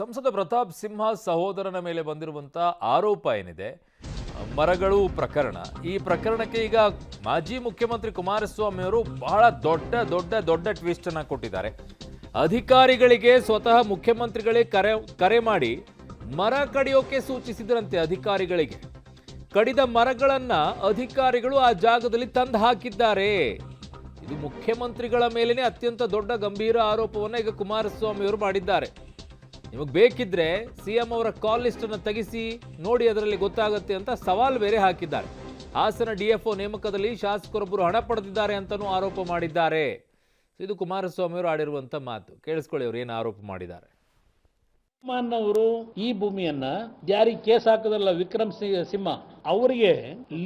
ಸಂಸದ ಪ್ರತಾಪ್ ಸಿಂಹ ಸಹೋದರನ ಮೇಲೆ ಬಂದಿರುವಂತ ಆರೋಪ ಏನಿದೆ, ಮರಗಳು ಪ್ರಕರಣ, ಈ ಪ್ರಕರಣಕ್ಕೆ ಈಗ ಮಾಜಿ ಮುಖ್ಯಮಂತ್ರಿ ಕುಮಾರಸ್ವಾಮಿ ಅವರು ಬಹಳ ದೊಡ್ಡ ಟ್ವಿಸ್ಟ್ ಅನ್ನ ಕೊಟ್ಟಿದ್ದಾರೆ. ಅಧಿಕಾರಿಗಳಿಗೆ ಸ್ವತಃ ಮುಖ್ಯಮಂತ್ರಿಗಳೇ ಕರೆ ಮಾಡಿ ಮರ ಕಡಿಯೋಕೆ ಸೂಚಿಸಿದ್ರಂತೆ. ಅಧಿಕಾರಿಗಳಿಗೆ ಕಡಿದ ಮರಗಳನ್ನ ಅಧಿಕಾರಿಗಳು ಆ ಜಾಗದಲ್ಲಿ ತಂದು ಹಾಕಿದ್ದಾರೆ. ಇದು ಮುಖ್ಯಮಂತ್ರಿಗಳ ಮೇಲೇನೆ ಅತ್ಯಂತ ದೊಡ್ಡ ಗಂಭೀರ ಆರೋಪವನ್ನ ಈಗ ಕುಮಾರಸ್ವಾಮಿ ಅವರು ಮಾಡಿದ್ದಾರೆ. ನಿಮಗೆ ಬೇಕಿದ್ರೆ ಸಿಎಂ ಅವರ ಕಾಲ್ ಲಿಸ್ಟ್ ಅನ್ನು ತೆಗೆಸಿ ನೋಡಿ, ಅದರಲ್ಲಿ ಗೊತ್ತಾಗುತ್ತೆ ಅಂತ ಸವಾಲು ಬೇರೆ ಹಾಕಿದ್ದಾರೆ. ಹಾಸನ ಡಿಎಫ್ಒ ನೇಮಕದಲ್ಲಿ ಶಾಸಕರೊಬ್ಬರು ಹಣ ಪಡೆದಿದ್ದಾರೆ ಅಂತಲೂ ಆರೋಪ ಮಾಡಿದ್ದಾರೆ. ಇದು ಕುಮಾರಸ್ವಾಮಿ ಅವರು ಆಡಿರುವಂತ ಮಾತು. ಕೇಳಿಸ್ಕೊಳ್ಳಿ ಅವರು ಏನು ಆರೋಪ ಮಾಡಿದ್ದಾರೆ. ಅವರು ಈ ಭೂಮಿಯನ್ನ ಯಾರಿಗೆ ಕೇಸ್ ಹಾಕದಲ್ಲ ವಿಕ್ರಮ್ ಸಿಂಹ ಅವರಿಗೆ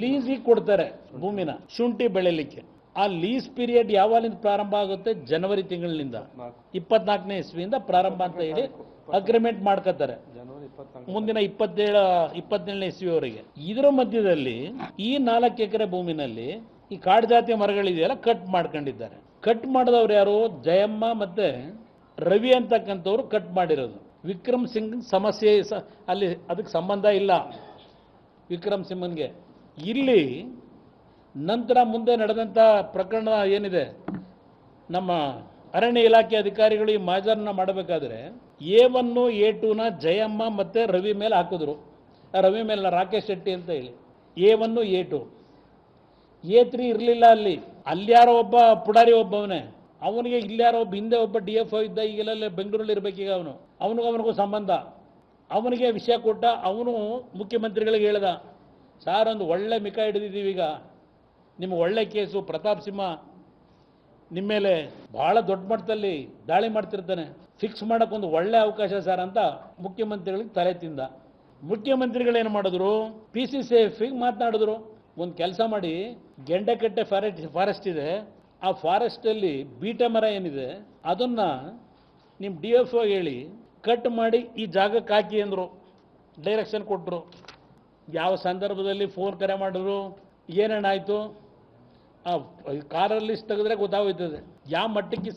ಲೀಸಿಗೆ ಕೊಡ್ತಾರೆ ಭೂಮಿನ ಶುಂಠಿ ಬೆಳೆಯಲಿಕ್ಕೆ. ಆ ಲೀಸ್ ಪೀರಿಯಡ್ ಯಾವಾಗಿಂದ ಪ್ರಾರಂಭ ಆಗುತ್ತೆ? ಜನವರಿ ತಿಂಗಳಿನಿಂದ 24ನೇ ಇಸ್ವಿಯಿಂದ ಪ್ರಾರಂಭ ಅಂತ ಹೇಳಿ ಅಗ್ರಿಮೆಂಟ್ ಮಾಡ್ಕೋತಾರೆ, ಮುಂದಿನ 27ನೇ ಇಸ್ವಿಯವರೆಗೆ. ಇದರ ಮಧ್ಯದಲ್ಲಿ ಈ 4 ಎಕರೆ ಭೂಮಿನಲ್ಲಿ ಈ ಕಾಡು ಜಾತಿಯ ಮರಗಳಿದೆಯಲ್ಲ ಕಟ್ ಮಾಡ್ಕೊಂಡಿದ್ದಾರೆ. ಕಟ್ ಮಾಡಿದವ್ರು ಯಾರು? ಜಯಮ್ಮ ಮತ್ತೆ ರವಿ ಅಂತಕ್ಕಂಥವ್ರು ಕಟ್ ಮಾಡಿರೋದು. ವಿಕ್ರಮ್ ಸಿಂಗ್ ಸಮಸ್ಯೆ ಅಲ್ಲಿ ಅದಕ್ಕೆ ಸಂಬಂಧ ಇಲ್ಲ ವಿಕ್ರಮ್ ಸಿಂಹನ್ಗೆ. ಇಲ್ಲಿ ನಂತರ ಮುಂದೆ ನಡೆದಂಥ ಪ್ರಕರಣ ಏನಿದೆ, ನಮ್ಮ ಅರಣ್ಯ ಇಲಾಖೆ ಅಧಿಕಾರಿಗಳು ಈ ಮಾಜರ್ನ ಮಾಡಬೇಕಾದ್ರೆ A1 A2ನ ಜಯಮ್ಮ ಮತ್ತೆ ರವಿ ಮೇಲೆ ಹಾಕಿದ್ರು. ರವಿ ಮೇಲೆ ರಾಕೇಶ್ ಶೆಟ್ಟಿ ಅಂತ ಹೇಳಿ A1 A2 A3 ಇರಲಿಲ್ಲ. ಅಲ್ಲಿ ಯಾರೋ ಒಬ್ಬ ಪುಡಾರಿ ಒಬ್ಬವನೇ, ಅವನಿಗೆ ಇಲ್ಲಾರೋ ಒಬ್ಬ ಹಿಂದೆ ಒಬ್ಬ DFO ಇದ್ದ, ಈಗೆಲ್ಲ ಬೆಂಗಳೂರಲ್ಲಿ ಇರಬೇಕೀಗ. ಅವನಿಗೂ ಸಂಬಂಧ. ಅವನಿಗೆ ವಿಷಯ ಕೊಟ್ಟ, ಅವನು ಮುಖ್ಯಮಂತ್ರಿಗಳಿಗೆ ಹೇಳ್ದ, ಸಾರ್ ಒಂದು ಒಳ್ಳೆ ಮಿಕ ಹಿಡಿದಿದ್ದೀವಿ, ಈಗ ನಿಮ್ಗೆ ಒಳ್ಳೆ ಕೇಸು, ಪ್ರತಾಪ್ ಸಿಂಹ ನಿಮ್ಮ ಮೇಲೆ ಬಹಳ ದೊಡ್ಡ ಮಟ್ಟದಲ್ಲಿ ದಾಳಿ ಮಾಡ್ತಿರ್ತಾನೆ, ಫಿಕ್ಸ್ ಮಾಡೋಕ್ಕೊಂದು ಒಳ್ಳೆ ಅವಕಾಶ ಸರ್ ಅಂತ ಮುಖ್ಯಮಂತ್ರಿಗಳಿಗೆ ತಲೆ ತಿಂದ. ಮುಖ್ಯಮಂತ್ರಿಗಳೇನು ಮಾಡಿದ್ರು? PCCF ಮಾತನಾಡಿದ್ರು, ಒಂದು ಕೆಲಸ ಮಾಡಿ, ಗೆಂಡೆಕಟ್ಟೆ ಫಾರೆಸ್ಟ್ ಇದೆ, ಆ ಫಾರೆಸ್ಟಲ್ಲಿ ಬೀಟೆ ಮರ ಏನಿದೆ ಅದನ್ನ ನಿಮ್ಮ DFO ಹೇಳಿ ಕಟ್ ಮಾಡಿ ಈ ಜಾಗಕ್ಕೆ ಹಾಕಿ ಅಂದರು. ಡೈರೆಕ್ಷನ್ ಕೊಟ್ಟರು. ಯಾವ ಸಂದರ್ಭದಲ್ಲಿ ಫೋನ್ ಕರೆ ಮಾಡಿದ್ರು, ಏನೇನಾಯಿತು, ಆ ಕಾರಲ್ಲಿ ತೆಗೆದ್ರೆ ಗೊತ್ತಾಗೋಯ್ತದೆ ಯಾವ ಮಟ್ಟಕ್ಕೆ